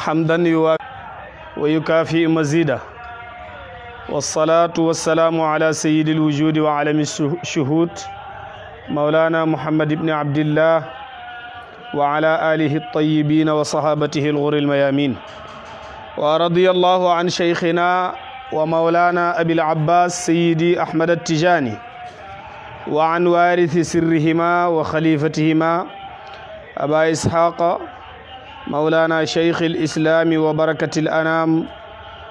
حمدا يوافي ويكافئ مزيدا والصلاة والسلام على سيد الوجود وعالم الشهود مولانا محمد بن عبد الله وعلى آله الطيبين وصحابته الغر الميامين ورضي الله عن شيخنا ومولانا أبي العباس سيدي أحمد التجاني وعن وارث سرهما وخليفتهما أبا إسحاق مولانا شيخ الإسلام وبركة الأنام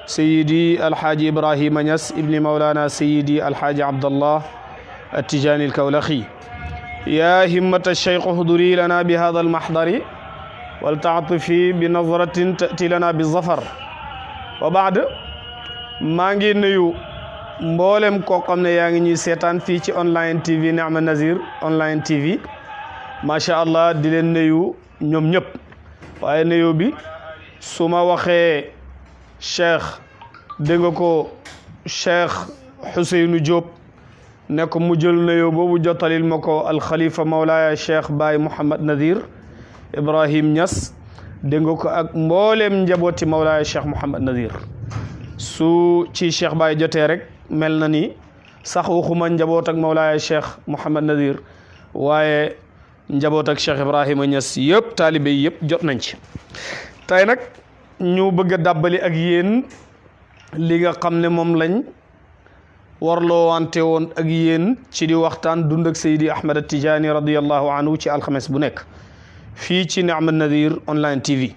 سيدي الحاج إبراهيم نياس ابن مولانا سيدي الحاج عبد الله التجاني الكولخي يا همة الشيخ احضري لنا بهذا المحضر ولتعطفي بنظرة تأتي لنا بالظفر وبعد maa ngi nuyu mboolem koo xam ne yaa ngi ñuy seetaan fii ci online TV Nihma Nazir online TV macha allah di leen nuyu ñoom ñëpp waaye nuyu bi su ma waxee cheikh dégg nga ko cheikh Ousseynou Diop ne ko mu jël nuyu boobu jottalil ma ko alxalifa Mawlaaya cheikh Baye Mouhamad Nazir Ibrahim Niass dégg nga ko ak mboolem njabooti Mawlaaya cheikh Mouhamad Nazir su ci cheikh Baye jotee rek mel na ni sax waxuma njaboot ak Mawlaaya cheikh Mouhamad Nazir waaye njaboot ak cheikh Ibrahima Niass yëpp taalibe yi yëpp jot nañ ci tey nag ñu bëgg a dàbbali ak yéen li nga xam ne moom lañ warloo wante woon ak yéen ci di waxtaan dund ak Seydi Ahmad Tijaani radiyallahu anhu ci alxames bu nekk fii ci Nihma Nazir online TV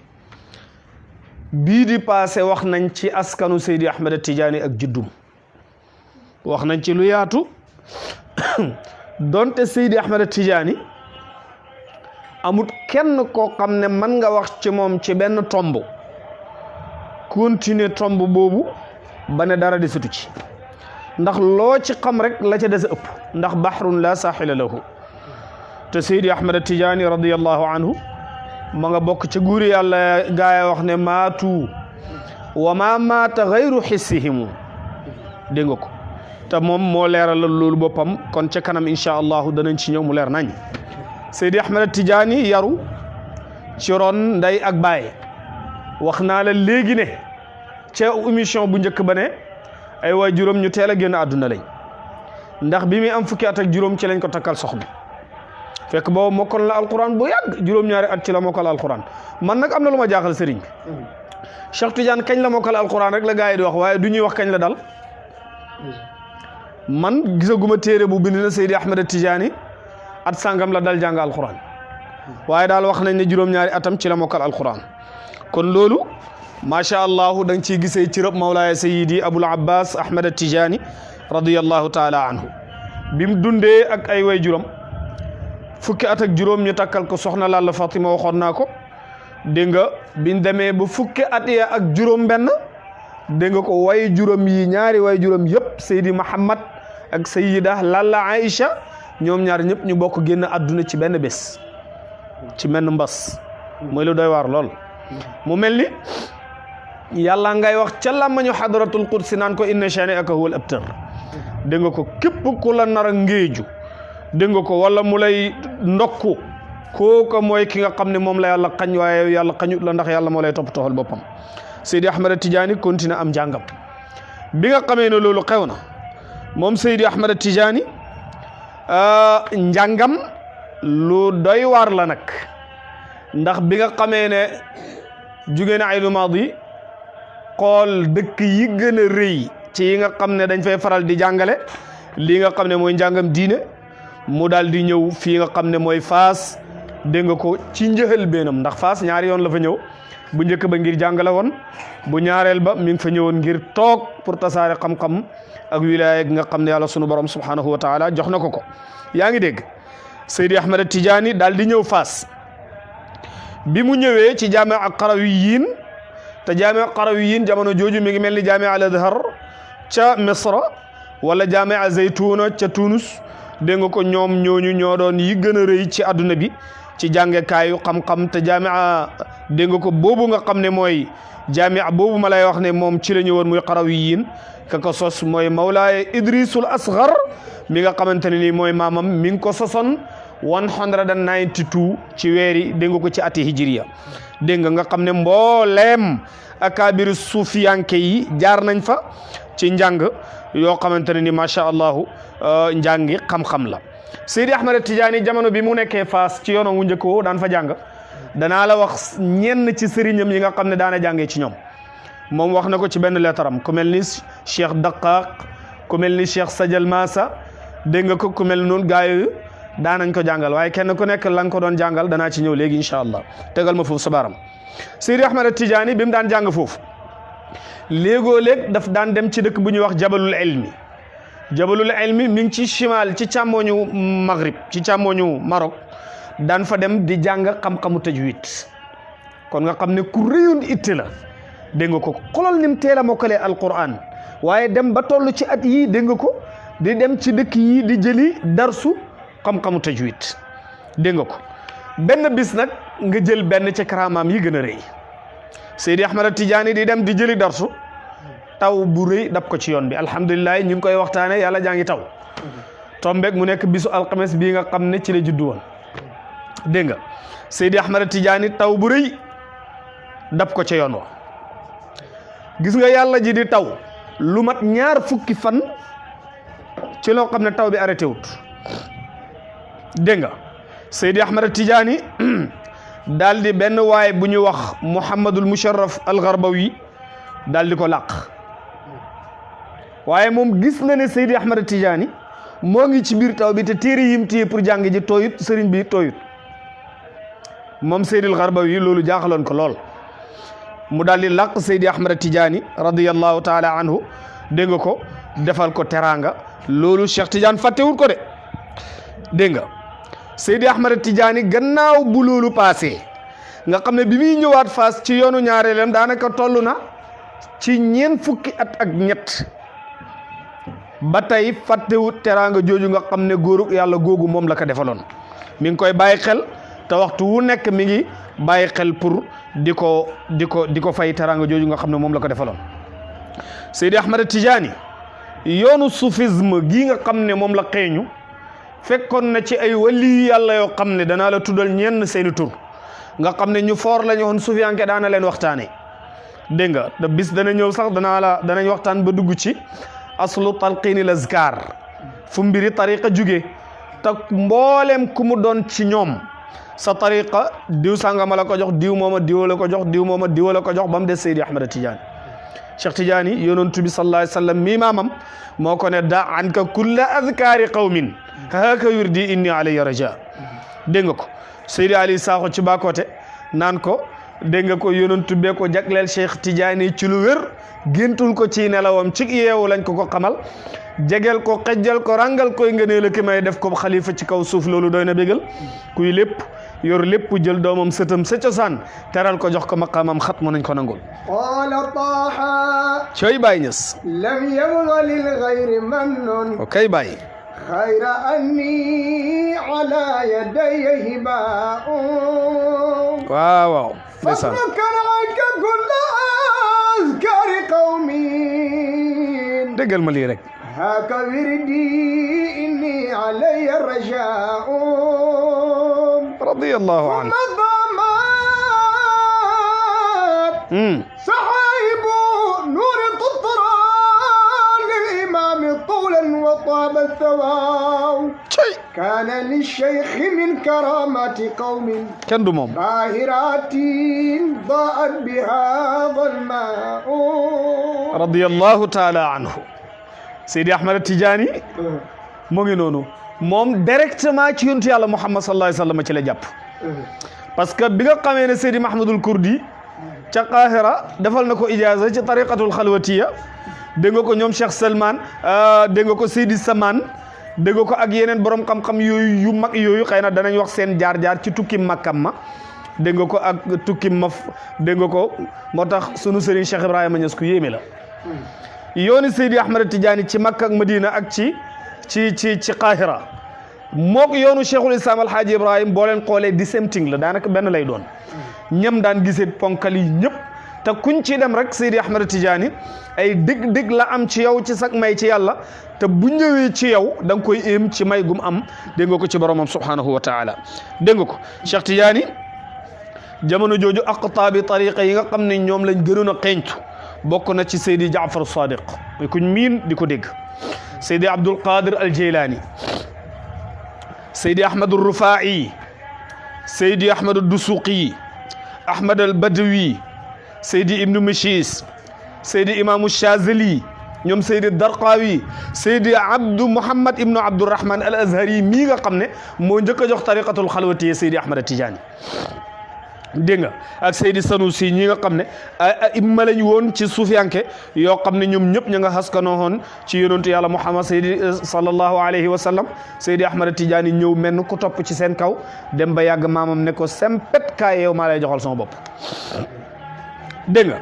bii di passé wax nañ ci askanu Seydi Ahmad Tijaani ak juddum wax nañ ci lu yaatu donte Seydi Ahmad Tijaani amut kenn koo xam ne mën nga wax ci moom ci benn tomb continuer tomb boobu ba ne dara desatu ci ndax loo ci xam rek la ca des ëpp ndax bahrun la saaxila lahu te Seydi Ahmad Tijaani radiyallahu anhu ma nga bokk ca guuri yàlla gaaya wax ne maatu wa ma maata gayru xissihimu dégg nga ko te moom moo leeralal loolu boppam kon ca kanam incha allahu danañ ci ñëw mu leer nañ Seydi Ahmad Tijaani yaru ci ron nday ak baay wax naa la léegi ne ca émission bu njëkk ba ne ay waay juróom ñu teel a génn àdduna lañ ndax bi muy am fukki at ak juróom ci lañ ko takkal soxna fekk boobu mokkal la alquran bu yàgg juróom-ñaari at ci la mokkal alquran man nag am na lu ma jaaxal sëriñ bi Cheikh Tidiane kañ la mokkal alquran rek la gars yi di wax waaye du ñuy wax kañ la dal man gisaguma téere bu bind na Seydi Ahmad Tijaani at sàngam la dal jàng alquran waaye daal wax nañ ne juróom-ñaari atam ci la mokkal alquran kon loolu macha allah da nga ciy gisee ci rëb Mawlaaya Sayyidi Abul Abbas Ahmad Tijaani radiyallahu taala anhu bi mu dundee ak ay way juróom fukki at ak juróom ñu takkal ko soxna Lalla Fatima waxoon naa ko dégg nga biñ demee ba fukki at ya ak juróom benn dégg nga ko way juróom yi ñaari way juróom yëpp Seydi Muhammad ak Sayyida Lalla Aïcha ñoom ñaar ñëpp ñu bokk génn àdduna ci benn bés ci menn mbas mooy lu doy waar lool mu mel ni yàlla ngay wax ca làmmañu hadratul qudsi naan ko inna shani'aka huwal abtar dégg nga ko képp ku la nar a ngéeju dégg nga ko wala mu lay ndokku kooka mooy ki nga xam ne moom la yàlla xañ waaye yàlla xañut la ndax yàlla moo lay topp toxal boppam Seydi Ahmad Tijaani continue am njàngam bi nga xamee ne loolu xew na moom Seydi Ahmad Tijaani njàngam lu doy waar la nag ndax bi nga xamee ne jugee na aynu maadi xool dëkk yi gën a rëy ci yi nga xam ne dañ fay faral di jàngale lii nga xam ne mooy njàngam diine mu daal di ñëw fii nga xam ne mooy Faas dégg nga ko ci njëxal beenam ndax Faas ñaari yoon la fa ñëw bu njëkk ba ngir jàngale woon bu ñaareel ba mi ngi fa ñëwoon ngir toog pour tasaare xam-xam ak wilaaya nga xam ne yàlla sunu borom subhanahu wa taala jox na ko ko yaa ngi dégg Seydi Ahmad Tijaani daal di ñëw Faas bi mu ñëwee ci jaamia ak Qarawiyyin te jaamia Qarawiyyin jamono jooju mi ngi mel ni jaamia al Azhar ca Misra wala jaamia Zaytuna ca Tunus dégg nga ko ñoom ñooñu ñoo doon yi gën a rëy ci àdduna bi ci jàngekaayu xam-xam te jaamia dégg nga ko boobu nga xam ne mooy jaamia boobu ma lay wax ne moom ci la ñëwoon muy Qarawiyyin ka ko sos mooy Mawlaaya Idrisul Asghar mi nga xamante ne nii mooy maamam mi ngi ko sosoon 192 ci weeri dégg nga ko ci ati hijriya dégg nga xam ne mbooleem akaabiru suufiyanke yi jaar nañ fa ci njàng yoo xamante ne ni macha allahu njàngi xam-xam la Seydi Ahmad Tijaani jamono bi mu nekkee Faas ci yoon wu njëkk woo daan fa jàng danaa la wax ñenn ci sëriñam yi nga xam ne daana jàngee ci ñoom moom wax na ko ci benn leetaram ku mel ni Cheikh Daqaq ku mel ni Cheikh Sajal Masa dégg nga ko ku mel noonu gaa yooyu daanañ ko jàngal waaye kenn ku nekk la nga ko doon jàngal danaa ci ñëw léegi incha allah tegal ma foofu sa baaram Seydi Ahmad Tijaani bi mu daan jàng foofu léegoo léeg daf daan dem ci dëkk bu ñuy wax jabalul ilmi mi ngi ci chimal ci càmmooñu Maghrib ci càmmooñu Maroc daan fa dem di jàng xam-xamu tajwid kon nga xam ne ku réyoon itte la dégg nga ko xolal ni mu teel a mokkalee alquran waaye dem ba toll ci at yii dégg nga ko di dem ci dëkk yii di jëli darsu xam-xamu tajwid dégg nga ko benn bis nag nga jël benn ci karaamaam yi gën a rëy Seydi Ahmad Tijaani di dem di jëli darsu taw bu rëy dab ko ci yoon bi alhamdulilah ñu ngi koy waxtaane yàlla jaa ngi taw tombeeg mu nekk bisu alxames bii nga xam ne ci la juddu woon dégg nga Seydi Ahmad Tijaani taw bu rëy dab ko ca yoon wa gis nga yàlla ji di taw lu mat 2 fukki fan ci loo xam ne taw bi arrêté wut dégg nga Seydi Ahmad Tijaani daal di benn waay bu ñuy wax Muhammadul Musharraf al-Gharbawi daal di ko làq waaye moom gis na ne Seydi Ahmad Tijaani moo ngi ci biir taw bi te téere yim téye pour jàng ji tooyut sëriñ bi tooyut moom Seydi al-Gharbawi loolu jaaxaloon ko lool mu daal di làq Seydi Ahmad Tijaani radiyallahu taala anhu dégg nga ko defal ko teraanga loolu Cheikh Tidiane fàttewul ko de dégg nga Seydi Ahmad Tijaani gannaaw bu loolu passé nga xam ne bi muy ñëwaat Faas ci yoonu ñaareelam daanaka toll na ci 4 fukki at ak ñett ba tey fàttewut teraanga jooju nga xam ne góorug yàlla googu moom la ko defaloon mi ngi koy bàyyi xel te waxtu wu nekk mi ngi bàyyi xel pour di ko fay teraanga jooju nga xam ne moom la ko defaloon Seydi Ahmad Tijaani yoonu soufisme gii nga xam ne moom la xeeñu fekkoon na ci ay wali yàlla yoo xam ne danaa la tuddal ñenn seeni tur nga xam ne ñu foor la ñu woon sufiyanke daana leen waxtaane dégg nga te bis dana ñëw sax danañ waxtaan ba dugg ci aslu talqiinil azkar fu mbiri tariqa jóge te mboolem ku mu doon ci ñoom sa tariqa diw sàngama la ko jox diw mooma diw la ko jox diw mooma diw la ko jox ba mu des Seydi Ahmad Tijaani Cheikh Tijaani yonent bi sallallahu alayhi wa sallam mii maamam moo ko ne da anka kulla azkaari qawmin haka wirdi inni alayya raja dégg nga ko Seydi Ali Sakho ci Bakote naan ko dégg nga ko yonent bee ko jagleel Cheikh Tijaani ci lu wér géntul ko ci nelawam ci yeewu lañ ko xamal jegel ko xejjal ko rangal koy ngëneel ki may def ko xalifa ci kaw suuf loolu doy na bégal kuy lépp yor lépp jël doomam sëtam sa cosaan teral ko jox ko maqaamam xat mu nañ ko nangul qaala Taaha cooy Baay Ñas lam yabqa lil ghayri mamnun o kay Baay khayra anni ala yadayya hibaa'un waaw ndeysaan faslukan anka kulla azkari qawmin déggal ma lii rek haka wirdi inni alayya rajaa'un radiyallahu anhu صحائب نور الططران للإمام طولا وطاب الثواب كان للشيخ من كرامات قوم كان دومم باهرات ضاءت بها ظلماء رضي الله تعالى عنه Seydi Ahmad Tijaani moo ngi noonu moom directement ci yonent Yàlla Muhammad sallallahu alayhi wa sallam ci la jàpp parce que bi nga xamee ne Seydi Mahmadul Kurdi ca Qahira defal na ko ijaaza ci tariqatul xalwatiya dégg nga ko ñoom Cheikh Salman dégg nga ko Seydi Saman dégg nga ko ak yeneen borom xam-xam yooyu yu mag yooyu xëy na danañ wax seen jaar-jaar ci tukki makkam ma dégg nga ko ak tukki maf dégg nga ko moo tax sunu sëriñ Cheikh Ibrahima Niass ku yéeme la yooni Seydi Ahmad Tijaani ci Makka ak Madina ak ci Qahira mook yoonu Cheikhul Islam Alhaaji Ibrahim boo leen xoolee di same thing la daanaka benn lay doon ñam daan gisee ponkal yi ñëpp te kuñ ci dem rek Seydi Ahmad Tidiane ay dëgg-dëgg la am ci yow ci sag may ci yàlla te bu ñëwee ci yow da nga koy éem ci may gum am dégg nga ko ci boromam subhanahu wa taala dégg nga ko Cheikh Tidiane jamono jooju aqtaabi tariqa yi nga xam ne ñoom lañ gënoon a xeeñtu bokk na ci Seydi Jaafar Sadiq muy kuñ miin di ko dégg Seydi Abdul Qadir al Jeylaani Seydi Ahmad Rufaa'i Seydi Ahmad Dusuqi Ahmad al Badawi Seydi Ibnu Machis Seydi Imaamu Chazali ñoom Seydi Darqawi Seydi Abdou Mouhammad Ibnu Abdourahman al Azhari mii nga xam ne moo njëkk a jox tariqatul xalwati Seydi Ahmad Tidiane dégg nga ak Seydi Sanusi ñi nga xam ne imma lañ woon ci suufiyanke yoo xam ne ñoom ñëpp ña nga xaskanoo woon ci yonentu yàlla Muhammad Seydi sallallahu alayhi wa sallam Seydi Ahmad Tidiane ñëw mel ku topp ci seen kaw dem ba yàgg maamam ne ko sempet kaay yow maa lay joxal sama bopp dégg nga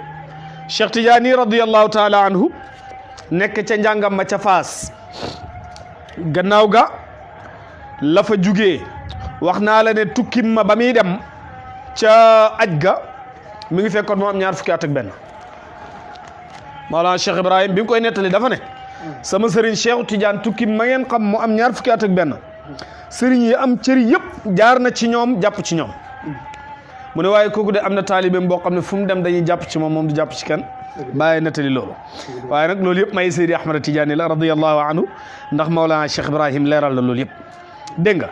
Cheikh Tidiane radiyallahu taala anhu nekk ca njàngam ma ca Faas gannaaw ga la fa jugee wax naa la ne tukkim ma ba muy dem ca aj ga mi ngi fekkoon moo am ñaar fukki at ak benn Mawlana Cheikh Ibrahim bi nga koy nettali dafa ne sama sëriñ Cheikh Tidiane tukki ma ngeen xam mu am ñaar fukki at ak benn sëriñ yi am cëri yëpp jaar na ci ñoom jàpp ci ñoom mu ne waaye kooku de am na taalibeem boo xam ne fu mu dem dañuy jàpp ci moom du jàpp ci kenn bàyyi nettali loolu waaye nag loolu yëpp may Seydi Ahmad Tidiane la radiyallahu anhu ndax Mawlana Cheikh Ibrahim leeral la loolu yëpp dégg nga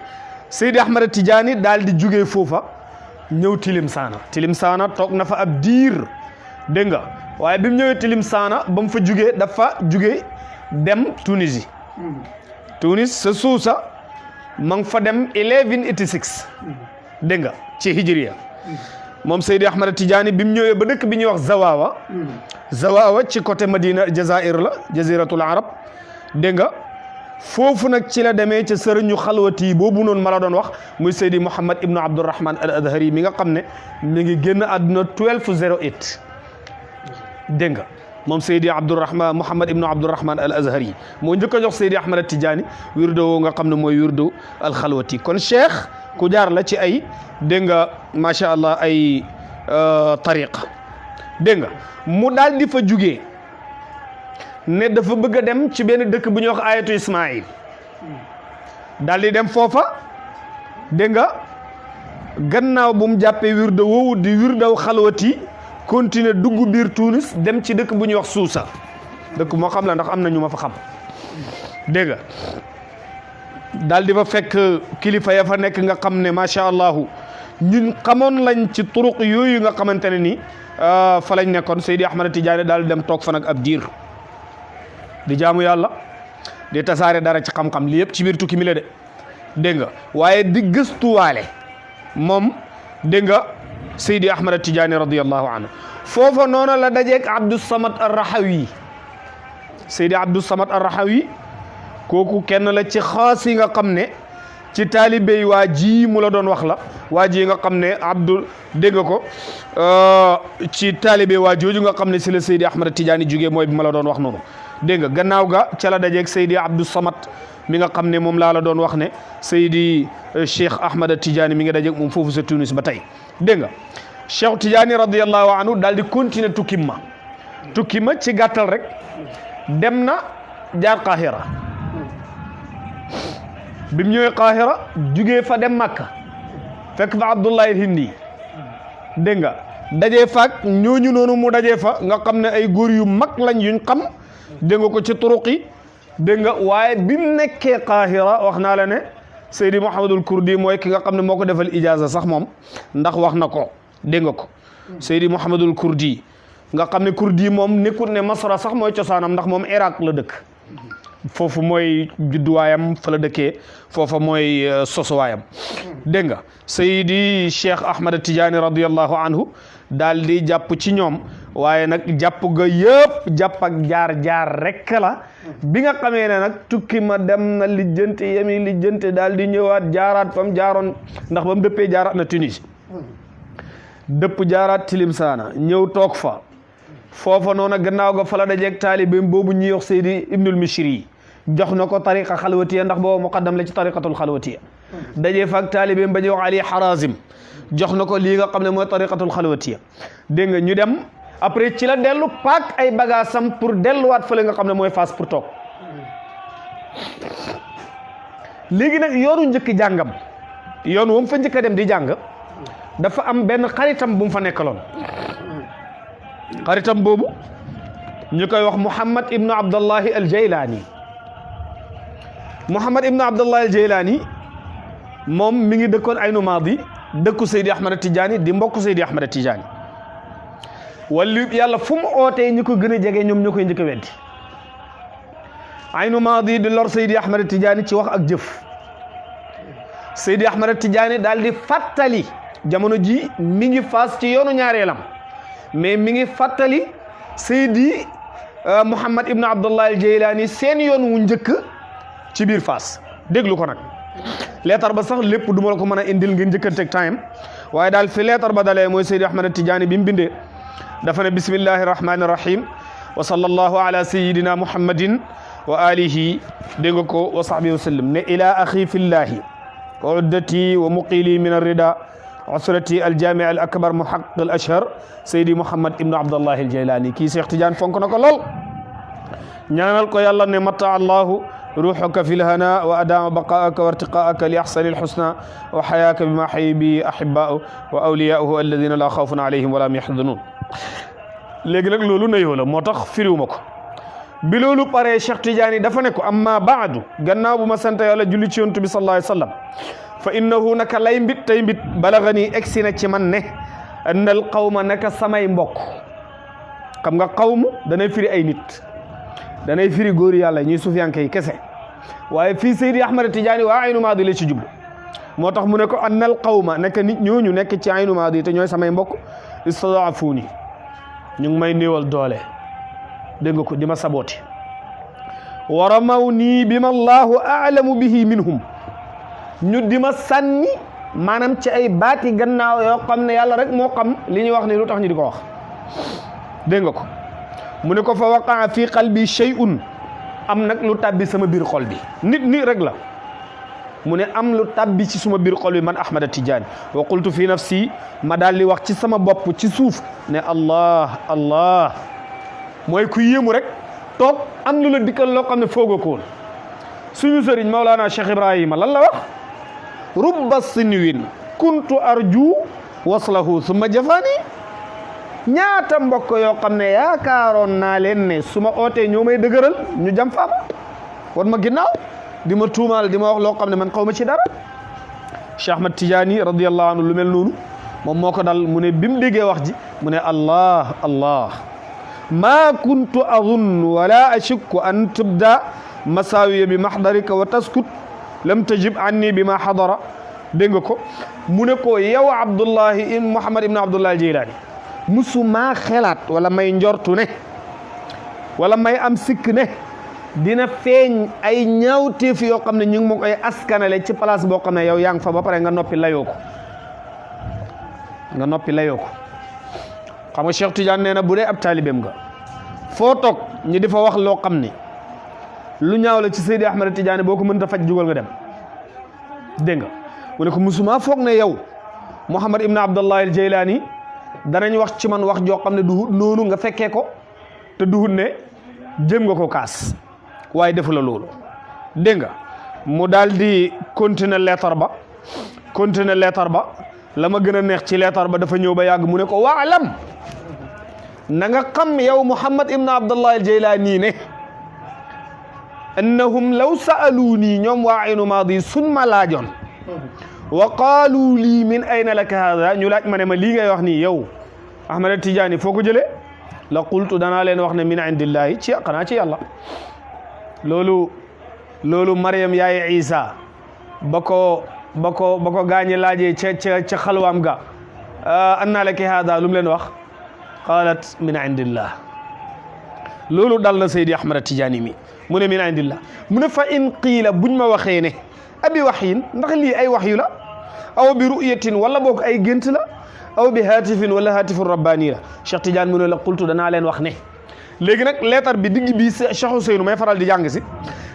Seydi Ahmad Tidiane daal di jugee foofa ñëw Tilim Saana toog na fa ab diir dégg nga waaye bi mu ñëwee Tilim Saana ba mu fa jugee dafa jugee dem Tunisie Tunis sa suusa ma ngi fa dem 1186 dégg nga ci hijriya moom Seydi Ahmad Tidiane bi mu ñëwee ba dëkk bi ñuy wax Zawawa ci côté Madina Jazair la jaziratul arab dégg nga foofu nag ci la demee ca sëriñu xalwati boobu noonu ma la doon wax muy Seydi Mouhammad Ibnu Abdourahman al Azhari mi nga xam ne mi ngi génn àdduna 1208 dégg nga moom Seydi Abdourahman Mouhammad Ibnu Abdourahman al Azhari moo njëkk a jox Seydi Ahmad Tidiane wirdo woo nga xam ne mooy wirdo al xalwati kon cheikh ku jaar la ci ay dégg nga macha allah ay tariqa dégg nga mu daal di fa jugee ne dafa bëgg a dem ci benn dëkk bu ñuy wax ayatu Ismaïl daal di dem foofa dégg nga gannaaw bu mu jàppee wirdo woowu di wirdaw xalwati continuer dugg biir Tunis dem ci dëkk bu ñuy wax Suusa dëkk moo xam la ndax am na ñu ma fa xam dégg nga daal di fa fekk kilifa ya fa nekk nga xam ne macha allahu ñun xamoon lañ ci turuq yooyu nga xamante ne ni fa lañ nekkoon Seydi Ahmad Tidiane daal di dem toog fa nag ab diir di jaamu yàlla di tasaare dara ci xam-xam li yëpp ci biir tukki mi la de dégg nga waaye di gëstuwaale moom dégg nga Seydi Ahmad Tidiane radiyallahu anhu foofa noonu la dajeeg Abdou Samad Ar-Rahawi Seydi Abdou Samad Ar-Rahawi kooku kenn la ci xaas yi nga xam ne ci taalibey waa ji mu la doon wax la waa ji nga xam ne Abdou dégg nga ko ci taalibe waa jooju nga xam ne si la Seydi Ahmad Tidiane jugee mooy bi ma la doon wax noonu dégg nga gannaaw ga ca la dajeeg Seydi Abdou Samad mi nga xam ne moom laa la doon wax ne Seydi Cheikh Ahmad Tidiane mi nga dajeeg moom foofu sa Tunis ba tey dégg nga Cheikh Tidiane radiyallahu anhu daal di continuer tukki ma ci gàttal rek dem na jaar Qahira bi mu ñëwee Qahira jugee fa dem Makka fekk fa Abdullah al-Hindi dégg nga dajee faak ñooñu noonu mu dajee fa nga xam ne ay góor yu mag lañ yuñ xam dégg nga ko ci turuqi dégg nga waaye bi mu nekkee Qahira wax naa la ne Seydi Mouhamadul Kurdi mooy ki nga xam ne moo ko defal ijaaza sax moom ndax wax na ko dégg nga ko Seydi Mouhamadul Kurdi nga xam ne Kurdi moom nekkul ne Masra sax mooy cosaanam ndax moom Irak la dëkk foofu mooy judduwaayam fa la dëkkee foofa mooy sosuwaayam dégg nga Seydi Cheikh Ahmad Tidiane radiyallahu anhu daal di jàpp ci ñoom waaye nag jàpp ga yëpp jàpp ak jaar rek la bi nga xamee ne nag tukki ma dem na lijjante yemi lijjante daal di ñëwaat jaaraat fam jaaroon ndax ba mu dëppee jaaraat na Tunis dëpp jaaraat Tilim Saana ñëw toog fa foofa noona gannaaw ga fa la dajeeg taalibeem boobu ñuy wax Seydi Ibnul Mishri jox na ko tariqa xalwatiya ndax boobu muqaddam la ci tariqatul xalwatiya dajee fa ak taalibeem ba ñuy wax Ali Harazim jox na ko lii nga xam ne mooy tariqatul xalwatiya dégg nga ñu dem après ci la dellu paak ay bagaasam pour delluwaat fële nga xam ne mooy Fass pour toog léegi nag yoonu njëkk jàngam yoon wam fa njëkk a dem di jàng dafa am benn xaritam bu mu fa nekkaloon xaritam boobu ñu koy wax Muhammad ibnu Abdallahi al Jaylaani Muhammad ibnu Abdallahi al Jaylaani moom mi ngi dëkkoon Aynu Maadi dëkku Seydi Ahmad Tidiane di mbokk Seydi Ahmad Tidiane wala yàlla fu mu ootee ñi ko gën a jege ñoom ñoo koy njëkk a weddi Aynu Maadi di lor Seydi Ahmad Tidiane ci wax ak jëf Seydi Ahmad Tidiane daal di fàttali jamono ji mi ngi Fass ci yoonu ñaareelam mais mi ngi fàttali Seydi Muhammad ibnu Abdallahi al Jaylaani seen yoon wu njëkk ci biir Fass déglu ko nag leetar ba sax lépp du ma la ko mën a indil ngeen njëkkanteeg time waaye daal fi leetar ba dalee mooy Seydi Ahmad Tidiane bi mu bindee dafa ne bismillahi rahmani rahim wa sallallahu ala sayidina muhammadin wa alihi dégg nga ko wa sahbihi wa sallam ne ila axi fillahi wa uddati wa muqili min arrida usrati aljami al akbar muhaqiq al ashhar Seydi Muhammad ibnu Abdallahi al Jaylaani kii Cheikh Tidiane fonk na ko lool ñaanal ko yàlla ne matta allahu ruuxaka fi lhana wa adama baqaaka wa irtiqaaka li axsani lxusna wa xayaaka bima xayi bi ahibaau wa awliyauhu alladina laa xawfun alayhim wala hum yaxzanun léegi nag loolu nayoo la moo tax firiwuma ko bi loolu paree Cheikh Tidiane dafa ne ko amma baadu gannaaw bu ma sant yàlla julli ci yonent bi sallallahu alayhi wa sallam fa innahu naka lay mbit tey mbit balagani egsi na ci man ne annal qawma naka samay mbokk xam nga qawmu danay firi ay nit danay firi góor yàlla ñuy sufiyanke yi kese waaye fii Seydi Ahmad Tidiane waa Aynu Maadi la ci jublu moo tax mu ne ko annal qawma nekk nit ñooñu nekk ci Aynu Maadi te ñooy samay mbokk istadaafuuni ñu ngi may néewal doole dégg nga ko di ma sabooti wa ramaw nii bi ma allahu aalamu bihi minhum ñu di ma sànni maanaam ci ay baati gannaaw yoo xam ne yàlla rek moo xam li ñuy wax ni lu tax ñu di ko wax dégg nga ko mu ne ko fa waqaa fi qalbi shay'un am nag lu tàbbi sama biir xol bi nit rek la mu ne am lu tàbbi ci suma biir xol bi man Ahmad Tidiane wa qultu fi nafsi ma daal di wax ci sama bopp ci suuf ne allah allah mooy ku yéemu rek toog am lu la dikkal loo xam ne foogoo ko woon suñu sëriñ Mawlana Cheikh Ibrahima lan la wax rubba sinwin kuntu arju waslahu summa jafani ñaata mbokk yoo xam ne yaakaaroon naa leen ne su ma ootee ñoo may dëgëral ñu jam faama wan ma ginnaaw di ma tuumaal di ma wax loo xam ne man xaw ma ci dara Cheikh Ahmad Tidiane radiyallahu anhu lu mel noonu moom moo ko dal mu ne bi mu déggee wax ji mu ne allah allah ma kuntu azun wala ashukku an tubda masaawiya bi mahdarika wa taskut lam tajib anni bi ma xadara dégg nga ko mu ne ko yow Abdullahi Muhammad ibn Abdullah al-Jaylaani musuma xelaat wala may njortu ne wala may am sikk ne dina feeñ ay ñaawteef yoo xam ne ñu ngi ma koy askanale ci place boo xam ne yow yaa ngi fa ba pare nga noppi layoo ko xam nga Cheikh Tidiane nee na bu dee ab taalibeem nga foo toog ñi di fa wax loo xam ne lu ñaaw la ci Seydi Ahmad Tidiane boo ko mënta faj jugal nga dem dégg nga mu ne ko musuma foog ne yow Muhammad ibn Abdallah al Jaylaani danañ wax ci man wax joo xam ne du noonu nga fekkee ko te duhut ne jëm nga ko kaas waaye defu la loolu dégg nga mu daal di continuer leetar ba la ma gën a neex ci leetar ba dafa ñëw ba yàgg mu ne ko waalam na nga xam yow Muhammad ibn Abdallah al Jaylaani ne annahum law sa'aluuni ñoom waa Aynu Maadi suñ ma laajoon wa qaalu lii min ayna laka haada ñu laaj ma ne ma lii ngay wax nii yow Ahmad Tidiane foo ko jëlee la qultu danaa leen wax ne min indillahi ci xanaa ci yàlla loolu Maryam yaay Isa ba ko gaañe laajee ca xalwaam ga anna laki haada lu mu leen wax qaalat min indillah loolu dal na Seydi Ahmad Tidiane mi mu ne min indillah mu ne fa in qiila buñ ma waxee ne abi waxyin ndax lii ay waxyu la aw bi ru'yatin wala boog ay gént la aw bi haatifin wala haatifun rabbaani la Cheikh Tidiane mu ne la qultu danaa leen wax ne léegi nag leetar bi digg bii Cheikh Ousseynou may faral di jàng si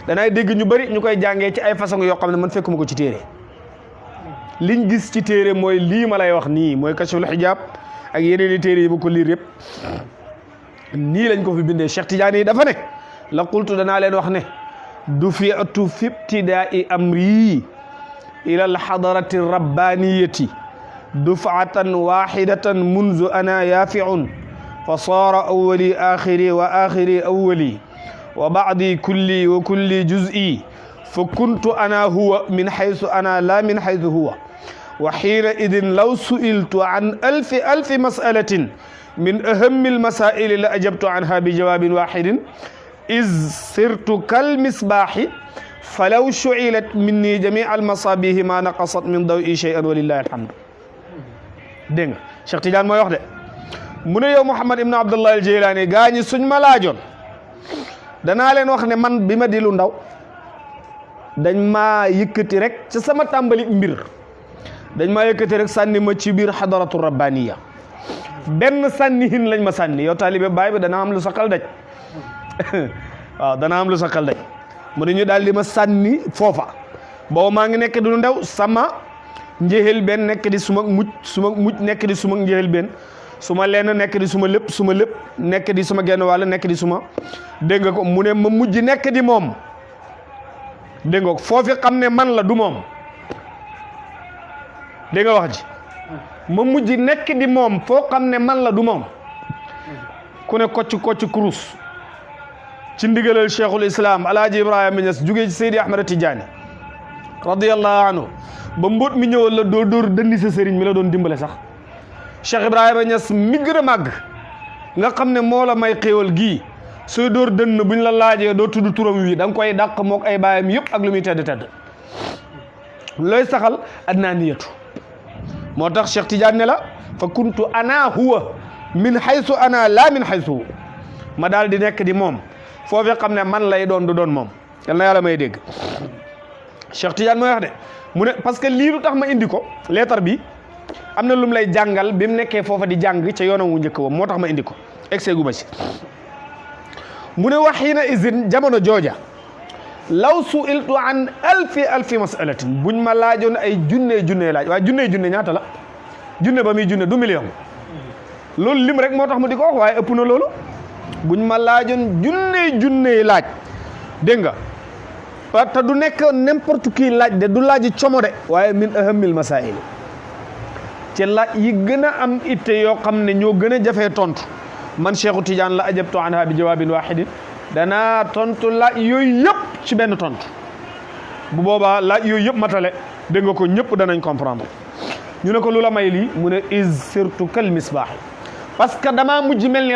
danaay dégg ñu bëri ñu koy jàngee ci ay façon yoo xam ne man fekkuma ko ci téere liñ gis ci téere mooy lii ma lay wax nii mooy kashful xijaab ak yeneen i téere yi ma ko liir yëpp nii lañ ko fi bindee Cheikh Tidiane yi dafa ne la qultu danaa leen wax ne dufi'tu fi ibtidaai amri ila alxadarati rabbaniyati dufatan waxidatan munzu ana yafiun fa saara awali axiri wa axiri awali wa baadi kulli wa kulli juz'i fa kuntu ana huwa min xaysu ana la min xaysu huwa wa xiina idin law su'iltu an alfi mas'alatin min ahammi almasaili la ajabtu anha bi jawabin waxidin iz sirtu kal misbaaxi falaw shu'ilat minni jami almasabihi ma naqasat min dawi shay'an walillahi alhamdu dégg nga Cheikh Tidiane mooy wax de mu ne yow Mouhamad ibn Abdullah al-Jilani gaa ñi suñ ma laajoon danaa leen wax ne man bi ma di lu ndaw dañ maa yëkkati rek ci sama tàmbali mbir dañ maa yëkkati rek sànni ma ci biir xadaratu rabbaniya benn sànni hin lañ ma sànni yow taalibe baay bi dana am lu sakal daj waaw dana am lu sakal daj mu ne ñu daal di ma sànni foofa boobu maa ngi nekk di lu ndaw sama njéexel benn nekk di suma mucc nekk di suma njéexel benn suma lenn nekk di suma lépp nekk di suma genn wàll nekk di suma dégg nga ko mu ne ma mujj nekk di moom dégg nga ko foofi xam ne man la du moom dégg nga wax ji ma mujj nekk di moom foo xam ne man la du moom ku ne kocc kurus ci ndigalal cheikhul islam alaaji ibrahima Niass jugee ci Seydi Ahmad Tidiane radiyallahu anhu ba mbóot mi ñëwal la dóor dëndi sa sëriñ mi la doon dimbale sax Cheikh Ibrahima Niass mi gën a màgg nga xam ne moo la may xéewal gii sooy dóor dënn buñ la laajee doo tudd turam wi da nga koy dàq mook ay baayam yëpp ak lu muy tedd looy saxal adnaaniyatu moo tax Cheikh Tidiane ne la fa kuntu ana huwa min haysu ana la min haysu ma daal di nekk di moom foofee xam ne man lay doon du doon moom yal na yàlla may dégg Cheikh Tidiane mooy wax de mu ne parce que lii lu tax ma indi ko leetar bi am na lu mu lay jàngal bi mu nekkee foofa di jàng ca yoonam wu njëkk wa moo tax ma indi ko excès gu ma si mu ne waxiina izin jamono jooja law su'iltu an alfi mas'alatin buñ ma laajoon ay junne laaj waaye junne ñaata la junne ba muy junne du million loolu lim rek moo tax mu di ko wax waaye ëpp na loolu buñ ma laajoon junne laaj dégg nga te du nekk n'importe qui laaj de du laaj como de waaye min ahamil masail ci laaj yi gën a am itte yoo xam ne ñoo gën a jafee tontu man Cheikhu Tidiane la ajabtu anha bi jawaabin wahidin danaa tontu laaj yooyu yëpp ci benn tontu bu boobaa laaj yooyu yëpp matale dégg nga ko ñëpp danañ comprendre ñu ne ko lu la may lii mu ne is surtout kal misbaax parce que damaa mujj mel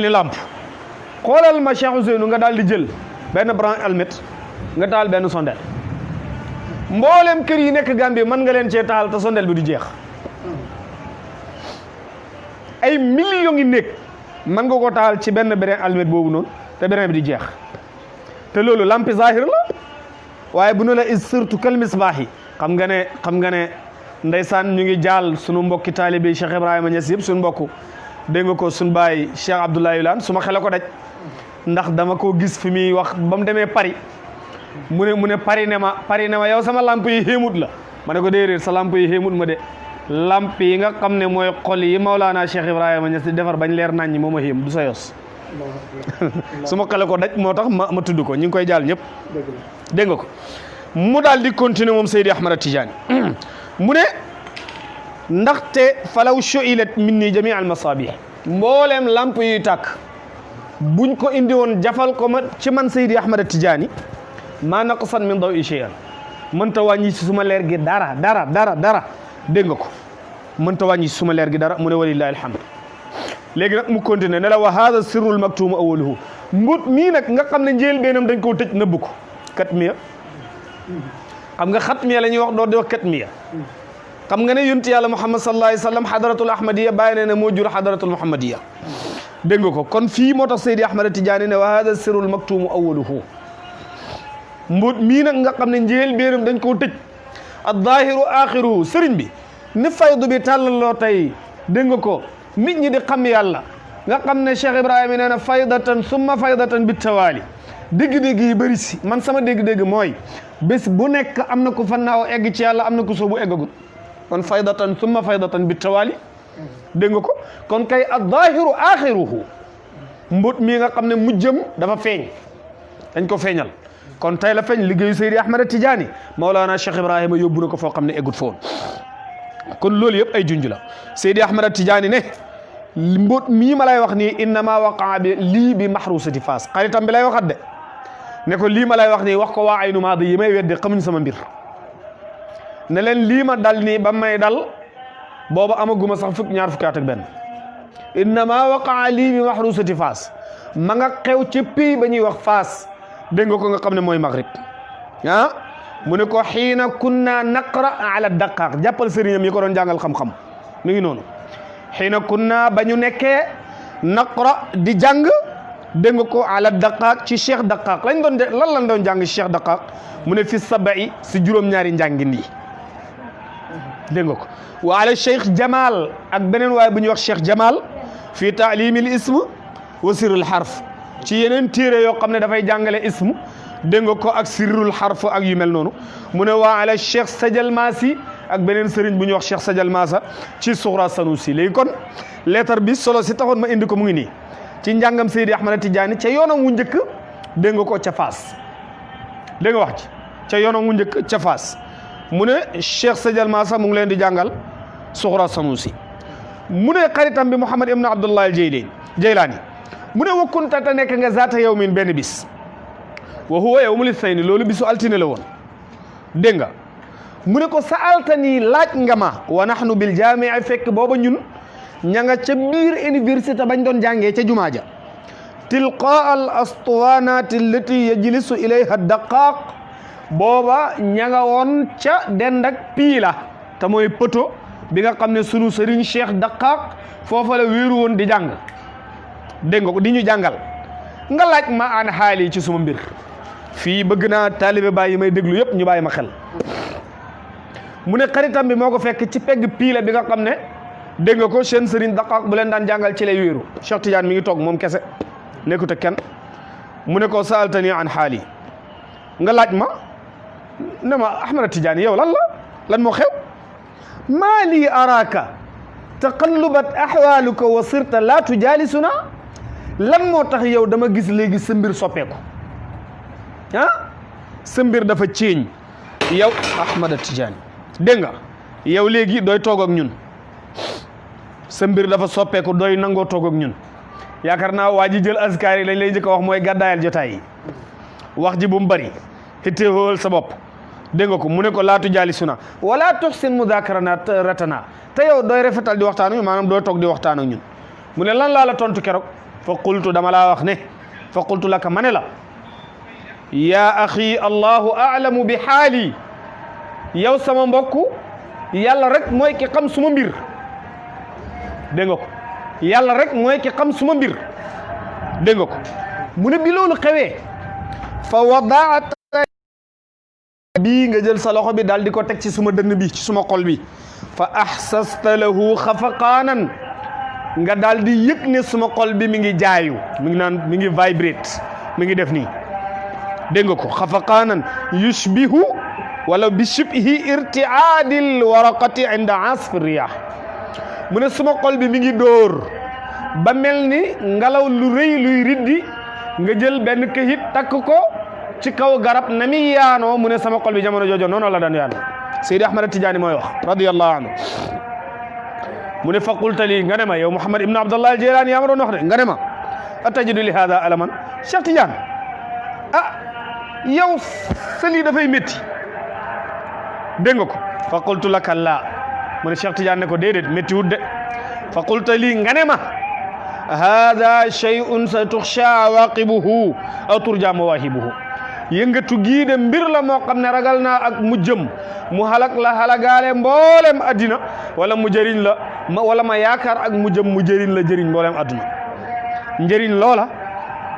ni lampe xoolal ma Cheikh Ousseynou nga daal di jël benn branche almet nga taal benn sondel mboolem kër yi nekk Gambie mën nga leen cee taal te sondel bi du jeex ay millions ngi nekk mën nga ko taal ci benn brin almet boobu noonu te brin bi di jeex te loolu lampi zahir la waaye bu ne la is surtout kal misbaax yi xam nga ne ndeysaan ñu ngi jaal sunu mbokki taalibe Cheikh Ibrahima Niass yëpp suñu mbokk dégg nga ko suñu baay Cheikh Abdoulaye Wilane su ma xele ko daj ndax dama ko gis fi muy wax ba mu demee Paris mu ne Paris ne ma yow sama lamp yi xéemut la ma ne ko déedéet sa lamp yi xéemut ma de lamp yi nga xam ne mooy xol yi Maulana Cheikh Ibrahima Niass di defar bañ leer nañ ñi moo ma xéem du sa yos su ma xele ko daj moo tax ma tudd ko ñu ngi koy jaal ñëpp dégg nga ko mu daal di continuer moom Seydi Ahmad Tidiane mu ne ndaxte falaw shu'ilat minni jami al masabih mbooleem lamp yuy tàkk buñ ko indi woon jafal ko ma ci man Seydi Ahmad Tidiane maa naqasan min dawi shay'an mënta wàññi si suma leer gi dara dégg nga ko mënta wàññi si suma leer gi dara mu ne walillahi alhamd léegi nag mu continuer ne la wa hada sirrul maktum awwaluhu mbut mii nag nga xam ne njël beenam dañ koo tëj nëbb ko katmiya xam nga xatmiya la ñuy wax doo di wax katmiya xam nga ne yonent yàlla Muhammad sallallahu alayhi wa sallam xadaratul ahmadiya bàyyi ne moo jur xadaratul muhammadiya dégg nga ko kon fii moo tax Seydi Ahmad Tidiane ne wa hada sirrul maktumu awwaluhu mbóot mii nag nga xam ne njël beenam dañ koo tëj ad-daahiru aaxiruhu sëriñ bi ni faydu bi tàllaloo tey dégg nga ko nit ñi di xam yàlla nga xam ne Cheikh Ibrahima nee na faydatan summa faydatan bi tawaali dégg-dégg yi bëri si man sama dégg-dégg mooy bés bu nekk am na ku fannaaw egg ci yàlla am na ku soobu eggagul kon faydatan summa faydatan bi tawali dégg nga ko kon kay ad-daahiru aaxiruhu mbóot mii nga xam ne mujjëm dafa feeñ dañ ko feeñal kon tey la feeñ liggéeyu Seydi Ahmad Tidiane Mawlana Cheikh Ibrahima yóbbu na ko foo xam ne eggut foon kon loolu yëpp ay junj la Seydi Ahmad Tidiane ne mbóot mii ma lay wax nii innama waqaa bi lii bi mahrusati Faas xaritam bi lay waxat de ne ko lii ma lay wax nii wax ko waa Aynu Maadi yi may wedde xamuñ sama mbir ne leen lii ma dal nii ba may dal booba amaguma sax ñaar fukki at ak benn innama waqaa lii bi mahrusati Faas ma nga xew ci pays ba ñuy wax Faas dégg nga ko nga xam ne mooy Maghrib mu ne ko xiina kunna naqra ala daqaaq jàppal sëriñam yi ko doon jàngal xam-xam mi ngi noonu xiina kunna ba ñu nekkee naqra di jàng dégg nga ko ala daqaaq ci Cheikh Daqaaq lan lañ doon jàng Cheikh Daqaaq mu ne fi sabai si juróom-ñaari njàngin yi dégg nga ko wa ala Cheikh Jamal ak beneen waaye bu ñuy wax Cheikh Jamal fii taalimil ism wa sirrul xarf ci yeneen téere yoo xam ne dafay jàngale ism dégg nga ko ak sirrul xarf ak yu mel noonu mu ne waa ala Cheikh Sajal Maasi ak beneen sëriñ bu ñuy wax Cheikh Sajal Maasa ci Suxra Sanusi léegi kon leetar bi solo si taxoon ma indi ko mu ngi nii ci njàngam Seydi Ahmad Tidiane ca yoonam wu njëkk dégg nga ko ca Faas dégg nga wax ci ca yoonam wu njëkk ca Faas mu ne Cheikh Sajal Maasa mu ngi leen di jàngal Suxra Sanusi mu ne xaritam bi Muhammad ibn Abdullah Jaylaani mu ne wakkunta ta nekk nga zaata yawmin benn bis wa huwa yawmul ithnayn loolu bisu altine la woon dégg nga mu ne ko sa'altani laaj nga ma wa nahnu bil jaami'i fekk booba ñun ña nga ca biir université bañ doon jàngee ca jumaa ja tilqaa al astuwanati allati yajlisu ilayha daqaaq booba ña nga woon ca dend ak piila te mooy poto bi nga xam ne sunu sëriñ Cheikh Daqaaq foofa la wéeru woon di jàng dégg nga ko di ñu jàngal nga laaj ma an xaali ci suma mbir fii bëgg naa taalibe bàyyi may déglu yëpp ñu bàyyi ma xel mu ne xaritam bi moo ko fekk ci pegg piila bi nga xam ne dégg nga ko seen sëriñ Daqaaq bu leen daan jàngal ci lay wéeru Cheikh Tidiane mi ngi toog moom kese nekkut ak kenn mu ne ko saaltani an xaali nga laaj ma ne ma Ahmad Tidiane yow lan moo xew maa lii araaka taqallubat axwaaluka wa sirta laa tujaalisuna lan moo tax yow dama gis léegi sa mbir soppeeku sa mbir dafa ceeñ yow Ahmad Tidiane dégg nga yow léegi dooy toog ak ñun sa mbir dafa soppeeku dooy nangoo toog ak ñun yaakaar naa waa ji jël askar yi lañ lay njëkk a wax mooy gàddaayal jotaay yi wax ji bu mu bëri xitteewal sa bopp dégg nga ko mu ne ko laatu jaali suna wala tuxsin mudaakaratana te yow dooy rafetal di waxtaan ak ñun maanaam dooy toog di waxtaan ak ñun mu ne lan laa la tontu keroog fa qultu dama laa wax ne fa qultu laka ma ne la yaa axi allahu aalamu bi xaali yow sama mbokk yàlla rek mooy ki xam suma mbir dégg nga ko yàlla rek mooy ki xam suma mbir dégg nga ko mu ne bi loolu xewee fa wadaat bii nga jël sa loxo bi daal di ko teg ci suma dënn bi ci suma xol bi fa ahsasta lahu xafaqaanan nga daal di yëg ne suma xol bi mi ngi jaayu mi ngi naan mi ngi vibrate mi ngi def nii dégg nga ko xafaqaanan yushbihu wala bi shibhi irtiaadil waraqati inda asfi riyah mu ne suma xol bi mi ngi dóor ba mel ni ngelaw lu rëy luy riddi nga jël benn këyit takk ko ci kaw garab na mi yaanoo mu ne sama xol bi jamono joojo noonu la daan yaanoo Seydi Ahmad Tidiane mooy wax radiyallahu anhu mu ne faqulta lii nga ne ma yow Muhammad ibn Abdallah al-Jilani yaa ma doon wax de nga ne ma atajidu li hada alaman Cheikh Tidiane yow sa lii dafay métti dégg nga ko faqultu laka laa mu ne Cheikh Tidiane ne ko déedéet métti wut de faqulta lii nga ne ma hada shay'un sa tuxsha awaqibuhu aw turja mawahibuhu yëngatu gii de mbir la moo xam ne ragal naa ak mu jëm mu halak la halagaale mboolem addina wala mu jëriñ la wala ma yaakaar ak mu jëm mu jëriñ la jëriñ mboolem adduna njëriñ loola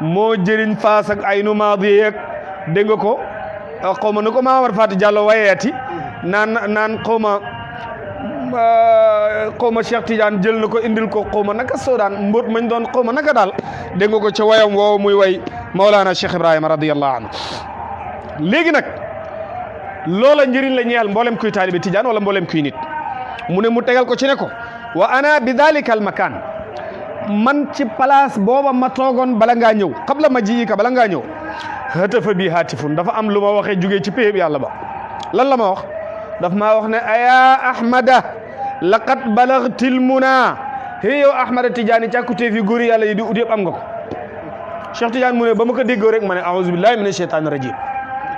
moo jëriñ Faas ak Aynu Maadi yeeg dégg nga ko xaw ma nu ko Maamar Faati Diallo wayeeti naan xaw ma Cheikh Tidiane jël na ko indil ko xaw ma naka soodaan mbóot mañ doon xaw ma naka daal dégg nga ko ca wayam woowu muy way Mawlana Cheikh Ibrahima radiyallahu anhu léegi nag loola njëriñ la ñeel mboolem kuy taalibe Tidiane wala mboolem kuy nit mu ne mu tegal ko ci ne ko wa ana bi dalika al makan man ci place booba ma toogoon bala ngaa ñëw qabla ma ji ka bala ngaa ñëw hatafa bi hatifun dafa am lu ma waxee jugee ci péeb yàlla ba lan la ma wax daf maa wax ne aya ahmada laqad balagtil muna hé yow ahmada Tidiane càkkutee fi góori yàlla yi di ut yëpp am nga ko Cheikh Tidiane mu ne ba ma ko déggoo rek ma ne a'uuzu billahi mina sheytaani rajim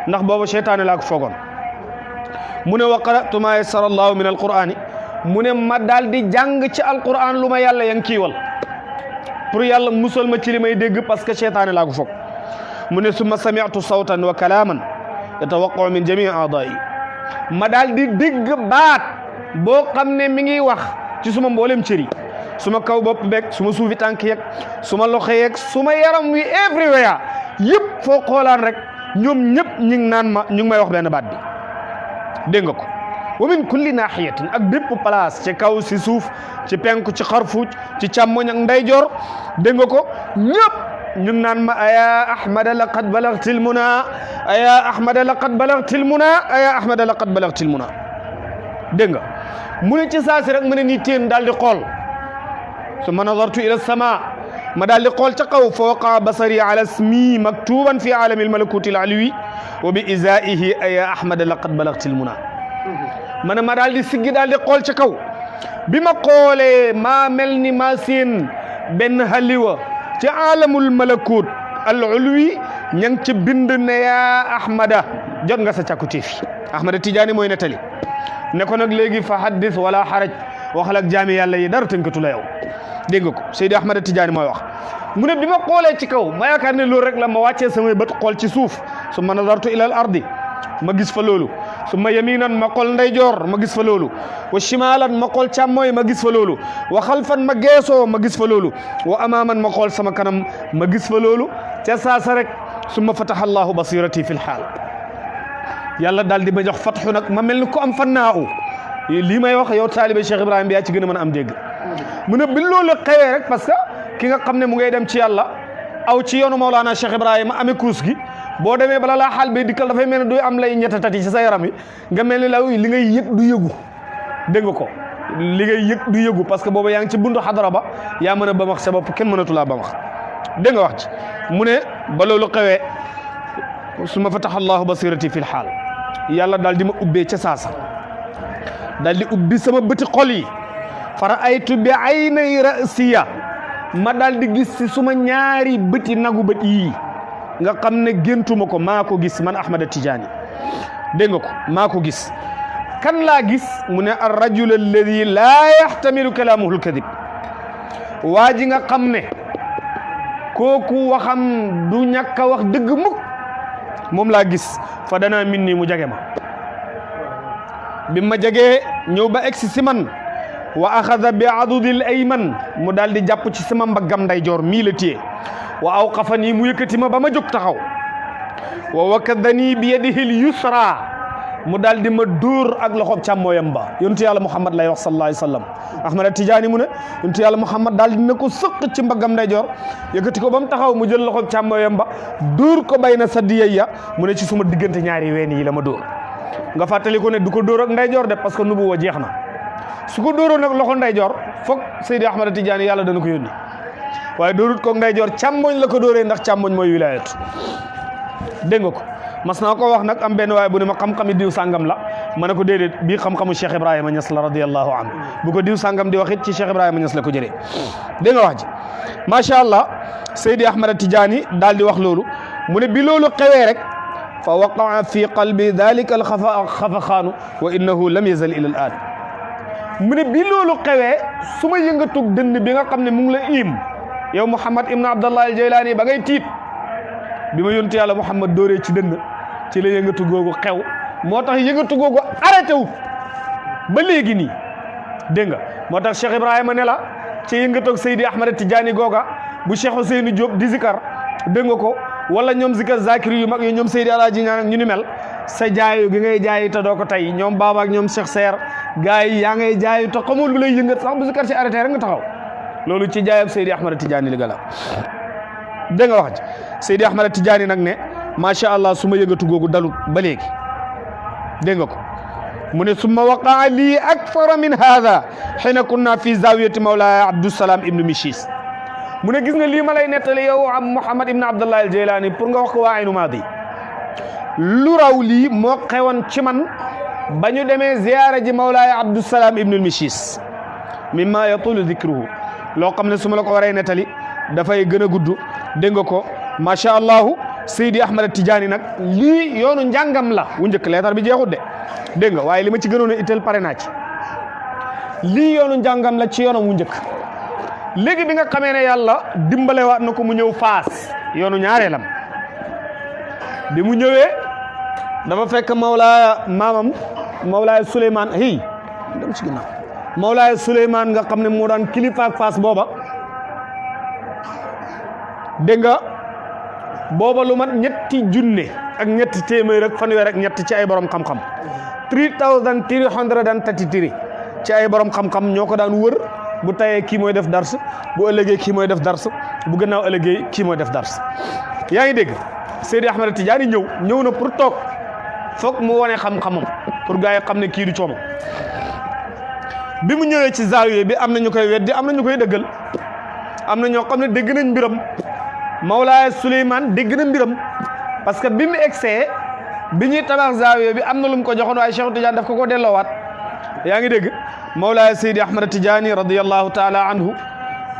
ndax booba cheytaane laa ko foogoon mu ne wa qara'tu ma yassara allahu min alqur'ani mu ne ma daal di jàng ci alquran lu ma yàlla yang kiiwal pour yàlla musal ma ci li may dégg parce que cheytaane laa ko foog mu ne summa sami'tu sawtan wa kalaman yatawaqqa'u min jami'i a'da'i ma daal di dégg baat boo xam ne mi ngi wax ci suma mboolem cëri suma kaw bopp beeg suma suufi tànk yeeg suma loxo yeeg suma yaram wi everywhere yëpp foo xoolaan rek ñoom ñëpp ñu ngi naan ma ñu ngi may wax benn baat bi dégg nga ko wa min kulli nahiyatin ak bépp place ci kaw si suuf ci penku ci xarfuuj ci càmmoñ ak ndeyjoor dégg nga ko ñëpp ñu ngi naan ma aya ahmada laqad balagtil muna aya ahmada laqad balagtil muna aya ahmada laqad balagtil muna dégg nga mu ne ci saasi rek mu ne nii teen daal di xool summa nazartu ila sama ma daal di xool ca kaw fa waqa basari ala ismi maktuban fi alami almalakuti alaliwi wa bi izaihi aya ahmada laqad balagtil muna ma ne ma daal di siggi daal di xool ca kaw bi ma xoolee maa mel ni maa seen benn xaliwa ci alamul malakut al ulwi ña ngi ci bind ne yaa ahmada jot nga sa càkkutéef ahmada Tidiane mooy nettali ne ko nag léegi fa haddis wala xaraj waxal ak jaami yàlla yi dara tënkatu la yow dégg nga ko Seydi Ahmada Tidiane mooy wax mu ne bi ma xoolee ci kaw ma yaakaar ne loolu rek la ma wàccee samay bët xool ci suuf summa nazartu ila al ardi ma gis fa loolu summa yaminan ma xool ndeyjoor ma gis fa loolu wa shimalan ma xool càmmooy ma gis fa loolu wa xalfan ma geesoo ma gis fa loolu wa amaaman ma xool sama kanam ma gis fa loolu ca saasa rek summa fataha allahu basirati fi l xaal yàlla daal di ma jox fatxu nag ma mel ni ku am fannaaw lii may wax yow taalibe Cheikh Ibrahima bi yaa ci gën a mën a am dégg mu ne bi loolu xewee rek parce que ki nga xam ne mu ngay dem ci yàlla aw ci yoonu Mawlana Cheikh Ibrahima amee kurus gi boo demee bala laa xaal bay dikkal dafay mel ne du am lay ñettatati ci sa yaram yi nga mel ni law li ngay yëg du yëgu dégg nga ko li ngay yëg du yëgu parce que boobu yaa ngi ci buntu xadara ba yaa mën a bamax sa bopp kenn mënatulaa bamax dégg nga wax ci mu ne ba loolu xewee summa fataha allahu basirati fi l xaal yàlla daal di ma ubbee ca saasa daal di ubbi sama bëti xol yi fara aytu bi aynay rasiya ma daal di gis si suma ñaari bëti nagu bët yii nga xam ne géntuma ko maa ko gis man Ahmada Tidiane dégg nga ko maa ko gis kan laa gis mu ne ar rajul alladi laa yaxtamilu kalaamuhu alkadib waa ji nga xam ne kooku waxam du ñàkk a wax dëgg mukk moom laa gis fa danaa min nii mu jage ma bi ma jagee ñëw ba egsi si man wa axada bi adudil ayman mu daal di jàpp ci sama mbaggam ndeyjoor mii la téye wa awqafanii mu yëkkati ma ba ma jóg taxaw wa wakadanii bi yadihi l yusra mu daal di ma dóor ak loxob càmmooyam ba yontu yàlla Muhammad lay wax sallallahu alayhi wa sallam Ahmada Tidiane mu ne yontu yàlla Muhammad daal dina ko sëq ci mbaggam ndeyjoor yëkkati ko ba mu taxaw mu jël loxob càmmooyam ba dóor ko bay na sadiyayya mu ne ci suma diggante ñaari ween yi la ma dóor nga fàttali ko ne du ko dóor ak ndeyjoor de parce que nubu wa jeex na su ko dóoroon nag loxo ndeyjoor foog Seydi Ahmada Tidiane yàlla dana ko yónni waaye dóorut ko ndeyjoor càmmoñ la ko dóoree ndax càmmoñ mooy wilayatu dégg nga ko mas naa ko wax nag am benn waaye bu ne ma xam-xami diw sàngam la ma ne ko déedéet bii xam-xamu Cheikh Ibrahima Niass la radiyallahu anhu bu ko diw sàngam di wax it ci Cheikh Ibrahima Niass la ko jëlee dégg nga wax ji macha allah Seydi Ahmada Tidiane daal di wax loolu mu ne bi loolu xewee rek fa waqaa fi qalbi dalika al xafaxaanu wa innahu lam yazal ila al aan mu ne bi loolu xewee su ma yëngatug dënn bi nga xam ne mu ngi la iim yow Muhammad ibn Abdallah al Jaylaani ba ngay tiit bi ma yontu yàlla Muhammad dóoree ci dënn ci la yëngatu googu xew moo tax yëngatu googu arrêté wu ba léegi nii dégg nga moo tax Cheikh Ibrahima ne la ci yëngatoog Seydi Ahmada Tidiane googa bu Cheikh Ousseynou Diop di zikar dégg nga ko wala ñoom zikar zakiri yu mag yi ñoom Seydi Alaaji ñaan ak ñu ni mel sa jaayu gi ngay jaayi te doo ko tey ñoom baaba ak ñoom Cheikh Seer gars yi yaa ngay jaayu te xamul lu lay yëngat sax bu zikar ci arrêté rek nga taxaw loolu ci jaayab Seydi Ahmada Tidiane li gala dégg nga wax ci Seydi Ahmada Tidiane nag ne macha allah su ma yëngatu googu dalut ba léegi dégg nga ko mu ne summa waqaa lii akthara min hada xina kunna fi zawiyati mawlaaya Abdusalaam ibnu Mishis mu ne gis nga lii ma lay nettali yow am Muhammad ibn Abdullah al Jaylaani pour nga wax ko waa Aynu Maadi lu raw lii moo xewoon ci man ba ñu demee ziyaara ji mawlaaya Abdusalaam ibnu Mishis mimma yatulu dikruhu loo xam ne su ma la ko waree nettali dafay gën a gudd dégg nga ko macha allahu Seydi Ahmad Tidiane nag lii yoonu njàngam la wu njëkk leetar bi jeexut de dégg nga waaye li ma ci gënoon a itteel pare naa ci lii yoonu njàngam la ci yoonam wu njëkk léegi bi nga xamee ne yàlla dimbalewaat na ko mu ñëw Faas yoonu ñaareelam bi mu ñëwee dafa fekk maamam Mawlaaya Souleymane dem ci ginnaaw Mawlaaya Souleymane nga xam ne moo daan kilifa ak Faas booba dégg nga booba lu mat ñetti junne ak ñetti téeméer ak fanweer ak ñett ci ay borom xam-xam 3333 ci ay borom xam-xam ñoo ko daan wër bu tayee kii mooy def dars bu ëllëgee kii mooy def dars bu gannaaw ëllëgee kii mooy def dars yaa ngi dégg Seydi Ahmad Tidiane ñëw na pour toog foog mu wane xam-xamam pour gars yi xam ne kii du coomo bi mu ñëwee ci zaawiya bi am na ñu koy weddi am na ñu koy dëggal am na ñoo xam ne dégg nañ mbiram Mawlaaya Souleymane dégg na mbiram parce que bi mu egsee bi ñuy tabax zaawiya bi am na lu mu ko joxoon waaye Cheikh Tidiane daf ko delloowaat yaa ngi dégg Mawlaaya Seydi Ahmad Tidiane radiyallahu taala anhu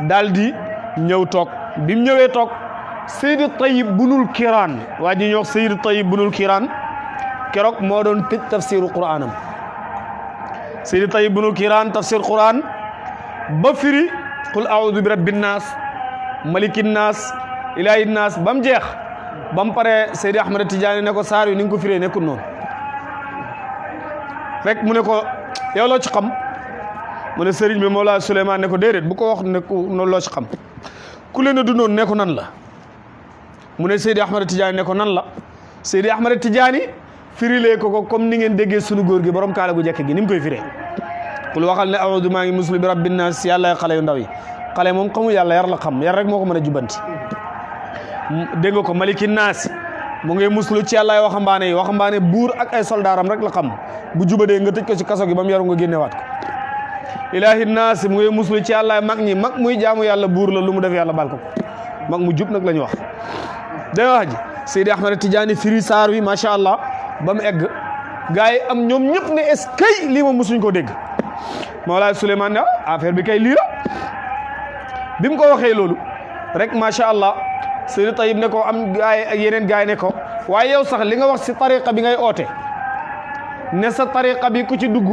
daal di ñëw toog bi mu ñëwee toog Seydi Tayyib bunul Kiraan waa ji ñuy wax Seydi Tayyib bunul Kiraan keroog moo doon tëj tafsiru Qur'aanam Seydi Tayyib bunul Kiraan tafsir Qur'aan ba firi qul a'uudu bi rabbin naas malikin naas ilaahin naas ba mu jeex ba mu paree Seydi Ahmad Tidiane ne ko saar yu ni nga ko firee nekkul noonu rek mu ne ko yow loo ci xam mu ne sëriñ bi Mawlaaya Souleymane ne ko déedéet bu ko wax ne ko noonu loo ci xam ku leen a du noonu ne ko nan la mu ne Seydi Ahmad Tidiane ne ko nan la Seydi Ahmad Tidiane firilee ko comme ni ngeen déggee sunu góor gi borom kaala gu jekk gi ni mu koy firee kul waxal ne a'uudu maa ngi muslu bi rabbin naas yàlla xale yu ndaw yi xale moom xamul yàlla yar la xam yar rek moo ko mën a jubanti dégg nga ko malikin naas mu ngi muslu ci yàlla ay waxambaane buur ak ay soldaaram rek la xam bu jubadee nga tëj ko ci kaso gi ba mu yaru nga génnewaat ko ilaahin naas mu ngi muslu ci yàlla mag ñi mag muy jaamu yàlla buur la lu mu def yàlla baal ko mag mu jub nag la ñu wax day wax ji Seydi Ahmad Tidiane firi saar wi macha allah ba mu egg gars yi am ñoom ñëpp ne est-ce que lii moom mosuñ koo dégg Mawlaaya Souleymane ne affaire bi kay lii la bi mu ko waxee loolu rek macha allah Seydi Tayyib ne ko am gaay ak yeneen gaay ne ko waaye yow sax li nga wax si tariqa bi ngay oote ne sa tariqa bi ku ci dugg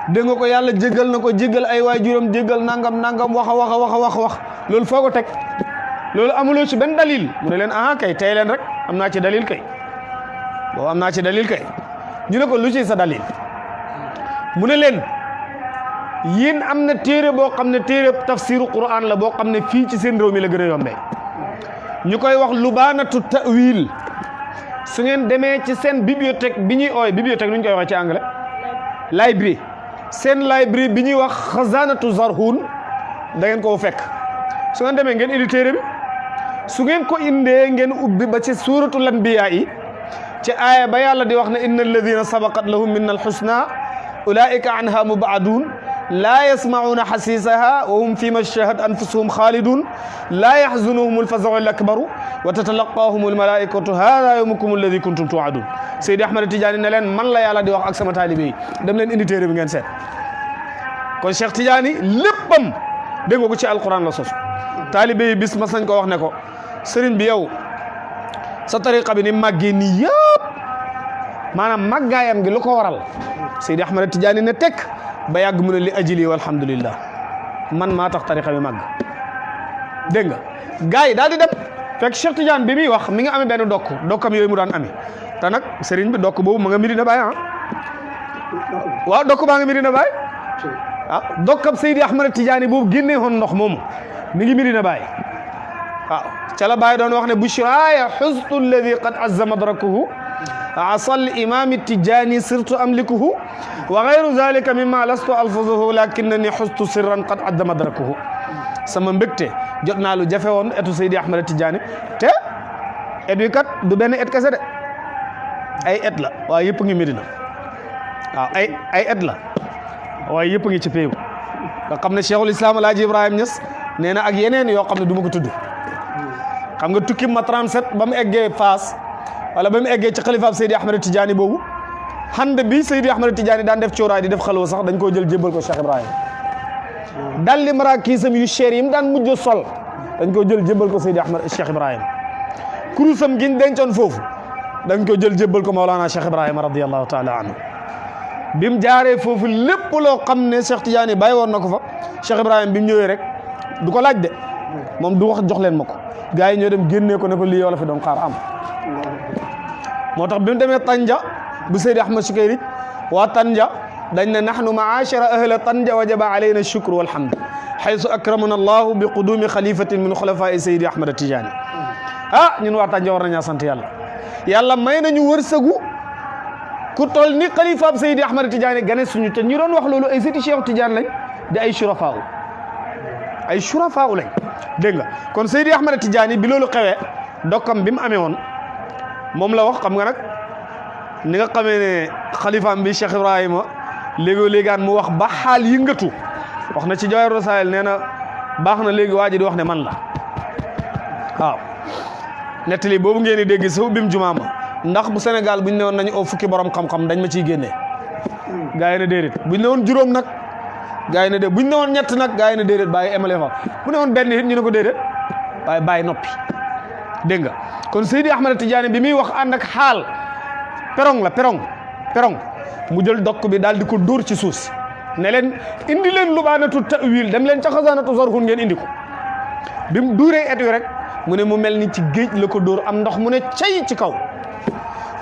dégg nga ko yàlla jéggal na ko jéggal ay waajuram jéggal nangam wax loolu foo ko teg loolu amuloo ci benn dalil mu ne leen kay tey leen rek am naa ci dalil kay boobu am naa ci dalil kay ñu ne ko lu ci sa dalil mu ne leen yéen am na téere boo xam ne téere tafsiru Qur'an la boo xam ne fii ci seen réew mi la gën a yombee ñu koy wax lubaanatu ta'wil su ngeen demee ci seen bibliothèque bi ñuy ooy bibliothèque nu ñu koy waxee ci anglais library seen library bi ñuy wax xazaanatu zarhun da ngeen koo fekk su ngeen demee ngeen indi téere bi su ngeen ko indee ngeen ubbi ba ci suuratul anbiyaa yi ci aaya ba yàlla di wax ne inna alladina sabaqat lahum minna alxusna ulaika anha mubaadun laa yasmacuuna xasiisaha wa hum fi ma shtahat anfusuhum xaalidun laa yaxzunuhum alfazacu alakbaru wa tatalaqaahum almalaikatu hada yawmukum alladi kuntum tuadun Seydi Ahmad Tidiane ne leen man la yàlla di wax ak sama taalibe yi dem leen indi téere bi ngeen seet kon Cheikh Tidiane léppam dégg nga ko ci alquran la sos taalibe yi bis mas nañ ko wax ne ko sëriñ bi yow sa tariqa bi ni màggee nii yëpp maanaam màggaayam gi lu ko waral Seydi Ahmad Tidiane ne tekk ba yàgg mu ne li ajili walhamdulillah man maa tax tariqa bi màgg dégg nga gars yi daal di dem fekk Cheikh Tidiane bi muy wax mi nga amee benn dokkam yooyu mu daan amee te nag sëriñ bi dokk boobu ma nga Medina Baye waaw dokk baa nga Medina Baye dokkam Seydi Ahmad Tidiane boobu génnee woon ndox moomu mi ngi Medina Baye waaw ca la Baye doon wax ne bushraaya xustu alladi qad azza madrakuhu asal imami Tidiane sirtu amlikuhu wa gayru zalika mimma lastu alfazuhu lakinnani xustu sirran qad adda madrakuhu sama mbégte jot naa lu jafe woon etu Seydi Ahmad Tidiane te et bi kat du benn et kese de ay et la waaye yëpp ngi Medina waaw ay et la waaye yëpp a ngi ci péew nga xam ne cheikhul islam alaaji Ibrahima Niass nee na ak yeneen yoo xam ne du ma ko tudd xam nga tukki ma 37 ba mu eggee Faas wala ba mu eggee ci xalifaab Seydi Ahmed Tidiane boobu xand bi Seydi Ahmed Tidiane daan def cooraay di def xalwa sax dañ koo jël jébbal ko Cheikh Ibrahima dalli marakiisam yu cher yi mu daan mujj sol dañ ko jël jébbal ko Seydi Ahmed Cheikh Ibrahima kurusam giñ dencoon foofu dañ ko jël jébbal ko Maolana Cheikh Ibrahima radiyallahu taala anhu bi mu jaaree foofu lépp loo xam ne Cheikh Tidiane bàyyi woon na ko fa Cheikh Ibrahima bi mu ñëwee rek du ko laaj de moom du wax jox leen ma ko gars yi ñoo dem génnee ko ne ko lii yow la fi doon xaar am moo tax bi mu demee Tanja bu Seydi Ahmed Sukayrij waa Tanja dañ ne nahnu maashara ahla Tanja wajaba alayna shukru walhamd haysu akramana allahu bi qudumi xalifatin min xulafai Seydi Ahmed Tidiane ñun waa Tanja war nañaa sant yàlla may nañu wërsëgu ku toll ni xalifaab Seydi Ahmed Tidiane gane suñu te ñu doon wax loolu ay sëti Cheikh Tidiane lañ di ay surafaa lañ dégg nga kon Seydi Ahmed Tidiane bi loolu xewee dokkam bi mu amee woon moom la wax xam nga nag ni nga xamee ne xalifaam bi Cheikh Ibrahima léegi-léegaan mu wax ba xaal yëngatu wax na ci Jawahir Rasail nee na baax na léegi waa ji di wax ne man la waaw nettali boobu ngeen di dégg sa ubbim jumaa ma ndax bu Sénégal buñ ne woon nañu oo fukki borom xam-xam dañ ma ciy génnee gaa yi ne déedéet buñ ne woon juróom nag gaa yi ne déedéet buñ ne woon ñett nag gaa yi ne déedéet bàyyi emale fa bu ne woon benn it ñu ne ko déedéet waaye bàyyi noppi dégg nga kon Seydi Ahmed Tidiane bi muy wax ànd ak xaal perong la perong mu jël dokk bi daal di ko dóor ci suuf si ne leen indi leen lubaanatu ta'wil dem leen ca xasaanatu zarhun ngeen indi ko bi mu duuree et wi rek mu ne mu mel ni ci géej la ko dóor am ndox mu ne cay ci kaw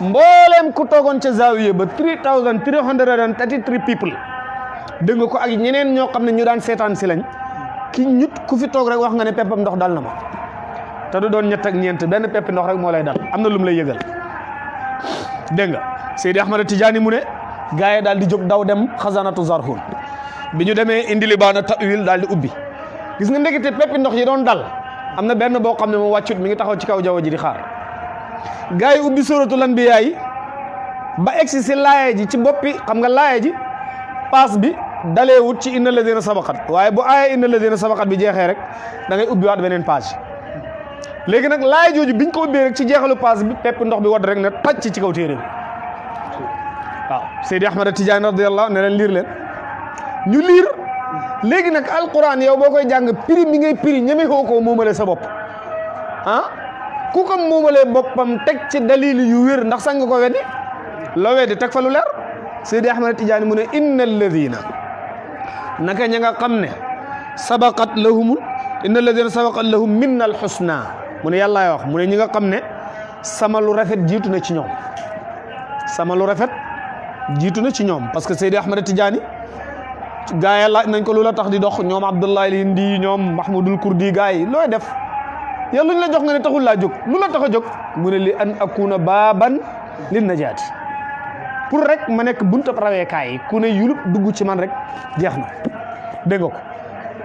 mbooleem ku toogoon ca zaawiya ba 333 people dégg nga ko ak ñeneen ñoo xam ne ñu daan seetaan si lañ ki ñut ku fi toog rek wax nga ne peppam ndox dal na ma te du doon ñett ak ñeent benn peppi ndox rek moo lay dal am na lu mu lay yëgal dégg nga Seydi Ahmed Tidiane mu ne gaa yi daal di jóg daw dem xasanatu zarhun bi ñu demee indi li baana ta'wil daal di ubbi gis nga ndekete peppi ndox yi doon dal am na benn boo xam ne mu wàccut mi ngi taxaw ci kaw jaww ji di xaar gaa yi ubbi suratul anbiya yi ba egsi si laaya ji ci boppi xam nga laaya ji paas bi daleewut ci inna ladina sabaqat waaye bu aaya inna ladina sabaqat bi jeexee rek da ngay ubbi waat beneen page léegi nag laaya jooju biñ ko ubbee rek ci jeexalu paas bi pepp ndox bi wadd rek ne tàcc ci kaw téere bi waaw Seydi Ahmed Tidiane radiyallahu ne leen liir leen ñu liir léegi nag alquran yow boo koy jàng prix mi ngay prix ñeme koo ko moomale sa bopp ku ko moomalee boppam teg ci dalil yu wér ndax sax nga ko weddi loo weddi teg fa lu leer Seydi Ahmed Tidiane mu ne inna alladina naka ña nga xam ne sabaqat lahum inna alladina sabaqat lahum minna alxusna mu ne yàllaay wax mu ne ñi nga xam ne sama lu rafet jiitu na ci ñoom sama lu rafet jiitu na ci ñoom parce que Seydi Ahmed Tidiane gaa yi laaj nañ ko lu la tax di dox ñoom Abdullah al-Hindi ñoom Mahmoudul Kurdi gaa yi looy def yàlla luñ la jox nga ne taxul laa jóg lu la tax a jóg mu ne li an akuna baaban lin najaati pour rek ma nekk buntab raweekaay yi ku ne yulub dugg ci man rek jeex na dégg nga ko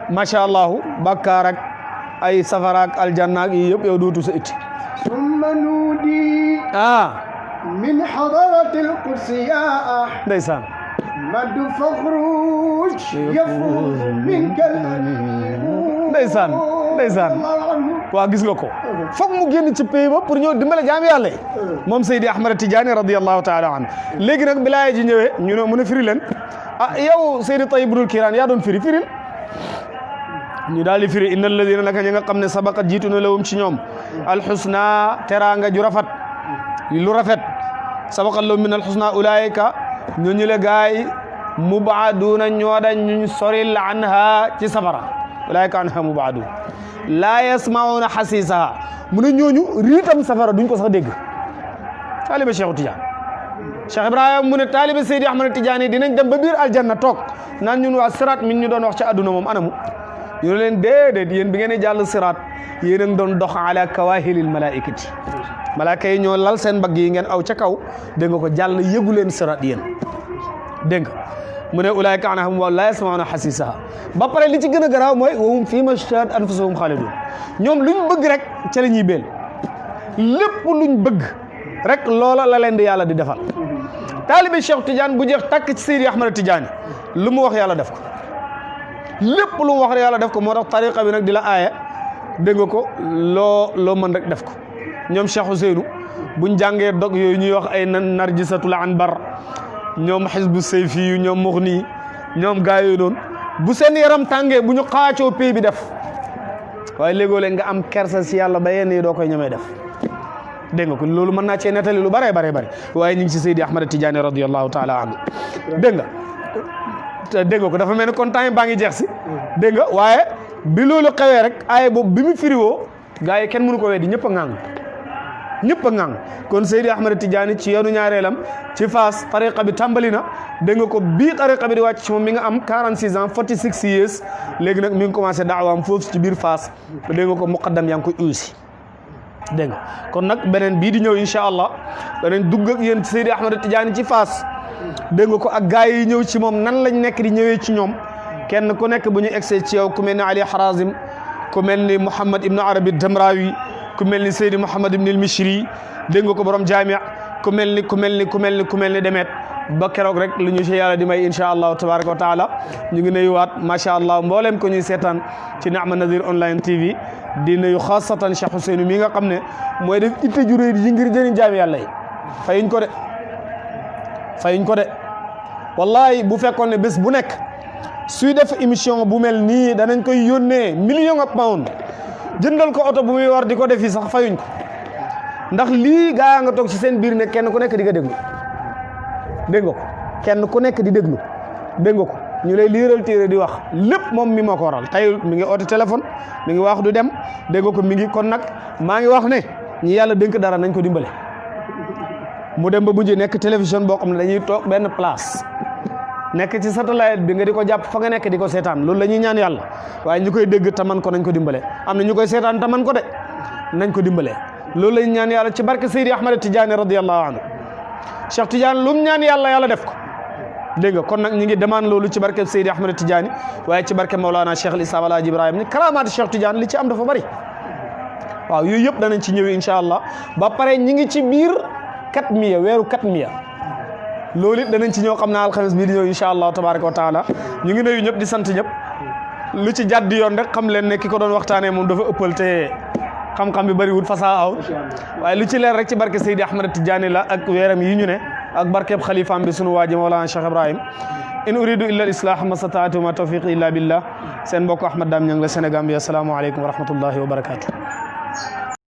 macha allah bàkkaar ak ay safara ak aljanna ak yi yëpp yow dootu sa itti summa nuudi min hadaratil qudsi yaa ndeysaan madu fakhruj yafuz min kalami ndeysaan waaw gis nga ko foog mu génn ci pays ba pour ñëw dimbale jaami yàlla yi moom Seydi Ahmed Tidiane radiyallahu taala anhu léegi nag bilaay ji ñëwee ñu ne mën a firi leen yow Seydi Tayyibul Kiraan yaa doon firil ñu daal di firi inna alladina naka ñi nga xam ne sabaqat jiitu na lawum ci ñoom alxusna teraanga ju rafet lu rafet sabaqat lahum min alxusna ulaayika ñu ñu le gaay mubaaduuna ñoo dañ ñu soril anha ci safara ulaayika anha mubaadu laa yasmauna xasiisaha mu ne ñooñu riitam safara duñ ko sax dégg taalibe Cheikh Tidiane Cheikh Ibrahima mu ne taalibe Seydi Ahmed Tidiane dinañ dem ba biir aljanna toog naan ñun waa siraat min ñu doon wax ci àdduna moom anamu ñu ne leen déedéet yéen bi ngeen di jàll siraat yéen a ngi doon dox ala kawaahilil malaikati malaaka yi ñoo lal seen mbagg yi ngeen aw ca kaw dégg nga ko jàll yëgu leen siraat yéen dégg nga mu ne ulaayka anhum wa laa yasmauna xasiisaha ba pare li ci gën a garaaw mooy wa hum fii ma shtahat anfusuhum xaalidun ñoom luñ bëgg rek ca la ñuy béel lépp luñ bëgg rek loola la leen di yàlla di defal taalibe Cheikh Tidiane bu jeex tàkk ci Seydi Ahmad Tidiane lu mu wax yàlla def ko lépp lu mu wax yàlla def ko moo tax tariqa bi nag di la aaya dégg nga ko loo mën rek def ko ñoom Cheikh Ousseynou buñ jàngee dog yooyu ñuy wax ay narjisatul anbar ñoom xisbu sayfi yu ñoom muxni ñoom gaa yooyu noonu bu seen yaram tàngee bu ñu xaacoo pay bi def waaye léegoo-léeg nga am kersa si yàlla ba yenn yi doo koy ñemee def dégg nga ko loolu mën naa cee nettali lu bare waaye ñu ngi ci Seydi Ahmad Tidiane radiyallahu taala anhu dégg nga ko dafa mel ni kon temps yi baa ngi jeex si dégg nga waaye bi loolu xewee rek aaye boobu bi mu firiwoo gaa yi kenn mënu ko weddi ñëpp a ŋàng kon Seydi Ahmad Tidiane ci yoonu ñaareelam ci Faas tariqa bi tàmbali na dégg nga ko bii tariqa bi di wàcc ci moom mi nga am 46 ans 46 years léegi nag mi ngi commencé daawaam foofu ci biir Faas dégg nga ko muqaddam yaa ngi koy uusi dégg nga kon nag beneen bii di ñëw incha allah danañ dugg ak yéen ci Seydi Ahmad Tidiane ci Faas dégg nga ko ak gaa yi ñëw ci moom nan lañ nekk di ñëwee ci ñoom kenn ku nekk bu ñu egsee ci yow ku mel ni Ali Harazim ku mel ni Mouhammad Ibn Arabi Damrawi ku mel ni Seydi Mouhammad Ibn al-Mishri dégg nga ko borom jaamia ku mel ni demet ba keroog rek lu ñu ci yàlla di may incha allahu tabaraka wa taala ñu ngi nuyuwaat macha allah mboolem ko ñuy seetaan ci Nihma Nadir online TV di nuyu xaasatan Cheikh Ousseynou mi nga xam ne mooy def itte ju réy yi ngir jëriñ jaami yàlla yi fayuñ ko de wallahi bu fekkoon ne bés bu nekk suy def émission bu mel nii danañ koy yónnee million of pound jëndal ko oto bu muy war di ko defi sax fayuñ ko ndax lii gaa nga toog ci seen biir ne kenn ku nekk di nga déglu dégg nga ko kenn ku nekk di déglu dégg nga ko ñu lay liiral téere di wax lépp moom mi moo ko waral tey mi ngi oote téléphone mi ngi wax du dem dégg nga ko mi ngi kon nag maa ngi wax ne ñi yàlla dénk dara nañ ko dimbale mu dem ba mujj nekk télévision boo xam ne dañuy toog benn place nekk ci satellite bi nga di ko jàpp fa nga nekk di ko seetaan loolu la ñuy ñaan yàlla waaye ñu koy dégg taman ko nañ ko dimbale am na ñu koy seetaan taman ko de nañ ko dimbale loolu la ñuy ñaan yàlla ci barke Seydi Ahmad Tidiane radiyallahu anhu Cheikh Tidiane lu mu ñaan yàlla def ko dégg nga kon nag ñu ngi demande loolu ci barke Seydi Ahmad Tidiane waaye ci barke Maulana Cheikh al Islam Alaaji Ibrahima ni karamaat Cheikh Tidiane li ci am dafa bari waaw yooyu yëpp danañ ci ñëwee incha allah ba pare ñi ngi ci biir weeru 4 loolu it danañ ci ñëw xam naa alxames bii di ñëw incha allah tabaraka wa taala ñu ngi nuyu ñëpp di sant ñëpp lu ci jàddi yoon rek xam leen ne ki ko doon waxtaanee moom dafa ëppal te xam-xam bi bëriwul fasaa aw waaye lu ci leer rek ci barke Seydi Ahmad Tidiane la ak weeram yi ñu ne ak barkeeb xalifaam bi sunu waaji Mawlana Cheikh Ibrahim in uridu illa al islah ma stataatu ma tawfiqi illa billah seen mbokk Ahmad Dame Niang la Sénégal bi assalaamu aleykum wa rahmatullahi wa barakatuh